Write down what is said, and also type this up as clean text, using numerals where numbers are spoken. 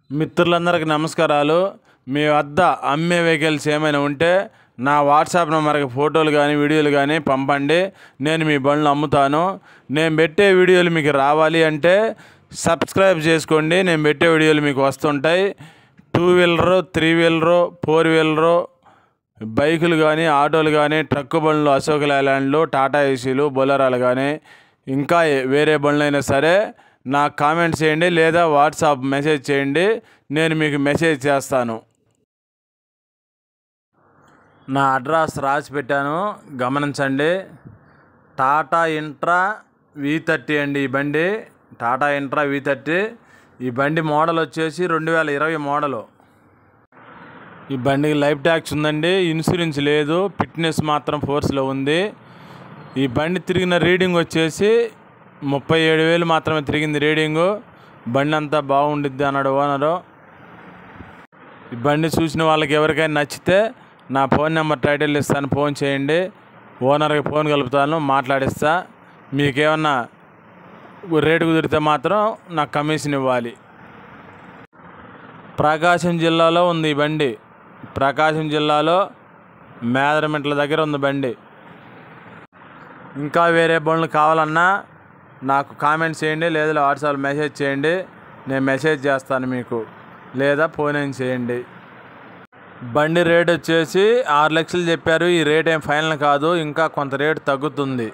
మిత్రులందరికీ నమస్కారాలు. మీ వద్ద అమ్మే వెహికల్స్ ఏమైనా ఉంటే నా వాట్సాప్ నెంబర్కి ఫోటోలు కానీ వీడియోలు కానీ పంపండి. నేను మీ బండ్లు అమ్ముతాను. నేను పెట్టే వీడియోలు మీకు రావాలి అంటే సబ్స్క్రైబ్ చేసుకోండి. నేను పెట్టే వీడియోలు మీకు వస్తుంటాయి. 2 వీలరు, 3 వీలరు, 4 వీలరు బైకులు కానీ, ఆటోలు కానీ, ట్రక్కు బండ్లు, అశోక్ లేలాండ్లు, టాటా ఏసీలు, బొలెరోలు కానీ ఇంకా వేరే బండ్లు అయినా సరే నాకు కామెంట్ చేయండి లేదా వాట్సాప్ మెసేజ్ చేయండి. నేను మీకు మెసేజ్ చేస్తాను. నా అడ్రస్ రాసి పెట్టాను, గమనించండి. టాటా ఇంట్రా V30 అండి. ఈ బండి టాటా ఇంట్రా V30. ఈ బండి మోడల్ వచ్చేసి 2020 మోడలు. ఈ బండికి లైఫ్ ట్యాక్స్ ఉందండి. ఇన్సూరెన్స్ లేదు, ఫిట్నెస్ మాత్రం ఫోర్స్లో ఉంది. ఈ బండి తిరిగిన రీడింగ్ వచ్చేసి 37,000 మాత్రమే తిరిగింది రీడింగు. బండి అంతా బాగుండిద్ది అన్నాడు ఓనరు. ఈ బండి చూసిన వాళ్ళకి ఎవరికైనా నచ్చితే నా ఫోన్ నెంబర్ టైటిల్ ఇస్తాను, ఫోన్ చేయండి. ఓనర్కి ఫోన్ కలుపుతాను, మాట్లాడిస్తా. మీకేమన్నా రేటు కుదిరితే మాత్రం నాకు కమిషన్ ఇవ్వాలి. ప్రకాశం జిల్లాలో ఉంది ఈ బండి. ప్రకాశం జిల్లాలో మేదరమిట్ల దగ్గర ఉంది బండి. ఇంకా వేరే బండ్లు కావాలన్నా నాకు కామెంట్ చేయండి లేదా వాట్సాప్ మెసేజ్ చేయండి. నేను మెసేజ్ చేస్తాను మీకు, లేదా ఫోన్ అయినా చేయండి. బండి రేట్ వచ్చేసి 6 లక్షలు చెప్పారు. ఈ రేట్ ఏం ఫైనల్ కాదు, ఇంకా కొంత రేటు తగ్గుతుంది.